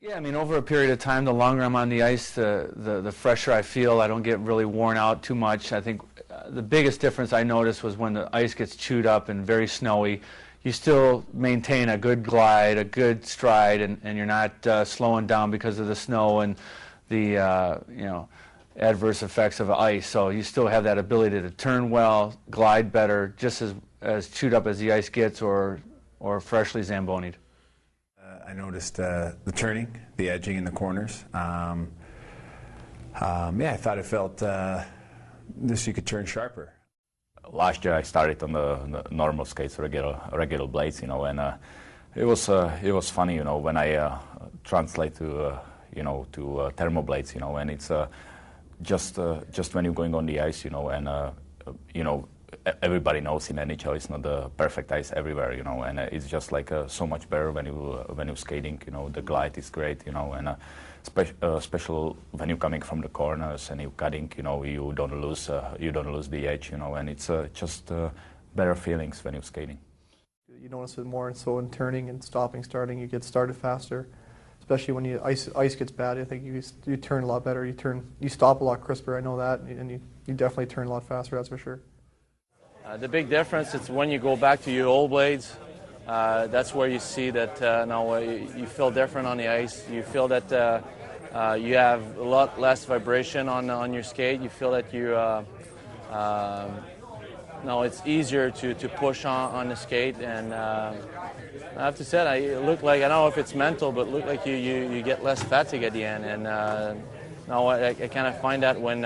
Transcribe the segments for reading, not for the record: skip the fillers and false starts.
Yeah, I mean, over a period of time, the longer I'm on the ice, the fresher I feel. I don't get really worn out too much. I think the biggest difference I noticed was when the ice gets chewed up and very snowy, you still maintain a good glide, a good stride, and you're not slowing down because of the snow and the adverse effects of ice. So you still have that ability to turn well, glide better, just as chewed up as the ice gets or freshly zambonied. I noticed the turning, the edging in the corners. Yeah, I thought it felt you could turn sharper. Last year I started on the normal skates, regular blades, and it was funny, when I translate to Thermablades, and it's just when you're going on the ice, and everybody knows in NHL it's not the perfect ice everywhere, and it's just like so much better when you're skating. The glide is great, and special when you're coming from the corners and you're cutting, you don't lose the edge, and it's just better feelings when you're skating. You notice it more so in turning and stopping, starting. You get started faster, especially when ice gets bad. I think you turn a lot better. You stop a lot crisper. I know that, and you definitely turn a lot faster. That's for sure. The big difference is when you go back to your old blades, that's where you see that now you feel different on the ice. You feel that you have a lot less vibration on your skate. You feel that now it's easier to push on the skate. And I have to say, it looked like, I don't know if it's mental, but it looked like you get less fatigue at the end. And now I kind of find that when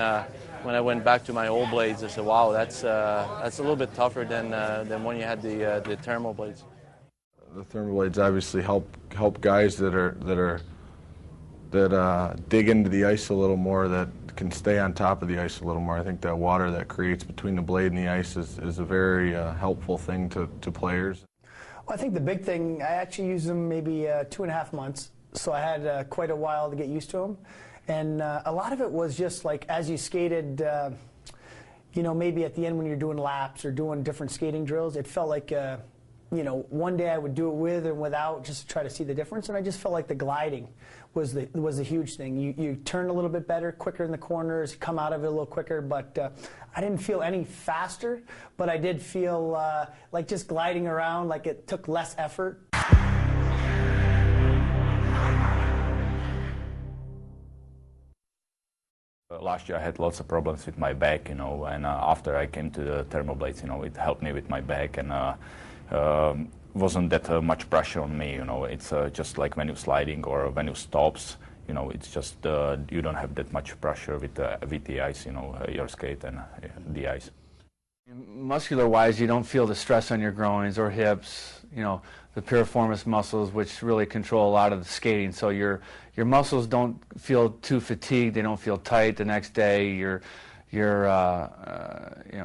I went back to my old blades, I said, "Wow, that's a little bit tougher than when you had the Thermablades." The Thermablades obviously help guys that dig into the ice a little more, that can stay on top of the ice a little more. I think that water that creates between the blade and the ice is a very helpful thing to players. Well, I think the big thing, I actually used them maybe 2.5 months, so I had quite a while to get used to them. And a lot of it was just like as you skated, maybe at the end when you're doing laps or doing different skating drills, it felt like, one day I would do it with and without just to try to see the difference. And I just felt like the gliding was a huge thing. You turn a little bit better, quicker in the corners, come out of it a little quicker. But I didn't feel any faster, but I did feel like just gliding around, like it took less effort. Last year I had lots of problems with my back, and after I came to the Thermablades, it helped me with my back, and wasn't that much pressure on me. It's just like when you're sliding or when you stops, it's just you don't have that much pressure with the ice, your skate and the ice. Muscular-wise, you don't feel the stress on your groins or hips, the piriformis muscles, which really control a lot of the skating. So your muscles don't feel too fatigued. They don't feel tight the next day. You're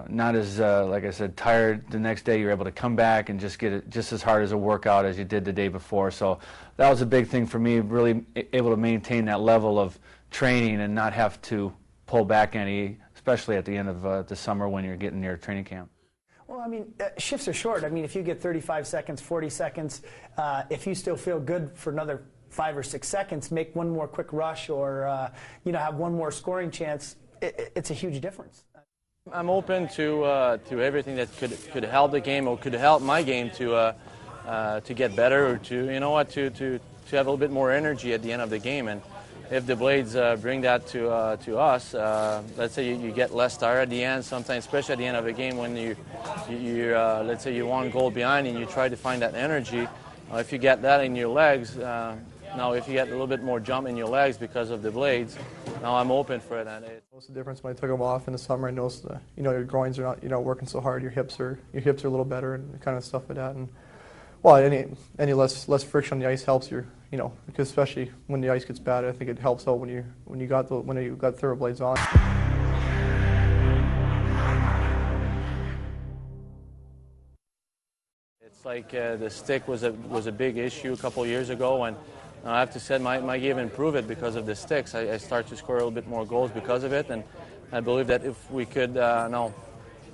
not as like I said, tired the next day. You're able to come back and just get it just as hard as a workout as you did the day before. So that was a big thing for me, really able to maintain that level of training and not have to pull back any, especially at the end of the summer when you're getting near training camp. Well, I mean, shifts are short. I mean, if you get 35 seconds, 40 seconds, if you still feel good for another 5 or 6 seconds, make one more quick rush or, have one more scoring chance, it's a huge difference. I'm open to everything that could help the game or could help my game to get better or to have a little bit more energy at the end of the game. And if the blades bring that to us, let's say you get less tired at the end. Sometimes, especially at the end of a game, when you let's say you're 1 goal behind and you try to find that energy. If you get that in your legs, now if you get a little bit more jump in your legs because of the blades, now I'm open for it. What's the difference when I took them off in the summer? I noticed your groins are not working so hard. Your hips are a little better and kind of stuff like that. And well, any less friction on the ice helps your because especially when the ice gets bad, I think it helps out when you got Thermablades on. It's like the stick was a big issue a couple of years ago, and I have to say my game improved it because of the sticks. I started to score a little bit more goals because of it, and I believe that if we could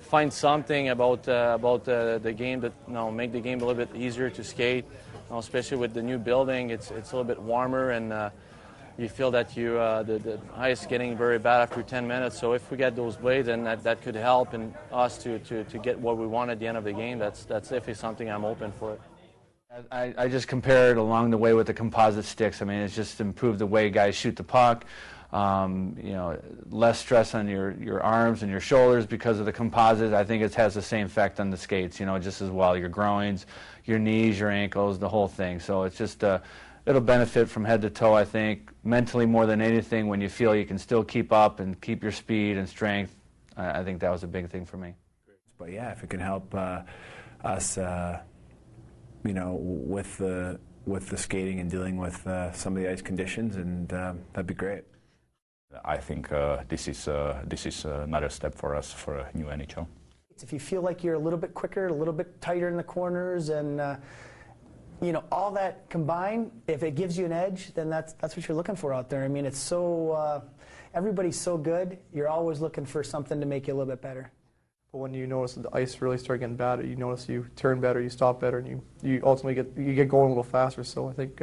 find something about the game that make the game a little bit easier to skate, especially with the new building, it's a little bit warmer, and you feel that the ice getting very bad after 10 minutes. So if we get those blades, then that could help in us to get what we want at the end of the game. That's definitely something I'm open for. I just compare it along the way with the composite sticks. I mean, it's just improved the way guys shoot the puck. Less stress on your arms and your shoulders because of the composite. I think it has the same effect on the skates, just as well. Your groins, your knees, your ankles, the whole thing. So it's just it'll benefit from head to toe, I think, mentally more than anything. When you feel you can still keep up and keep your speed and strength, I think that was a big thing for me. But yeah, if it can help us, with the skating and dealing with some of the ice conditions, and that'd be great. I think this is another step for us for a new NHL. If you feel like you're a little bit quicker, a little bit tighter in the corners, and all that combined, if it gives you an edge, then that's what you're looking for out there. I mean, it's so everybody's so good. You're always looking for something to make you a little bit better. But when you notice that the ice really start getting bad, you notice you turn better, you stop better, and you ultimately get going a little faster. So I think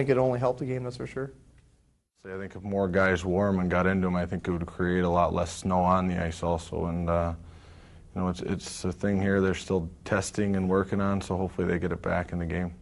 it only helped the game, that's for sure. So I think if more guys warm and got into them, I think it would create a lot less snow on the ice also. And it's a thing here they're still testing and working on, so hopefully they get it back in the game.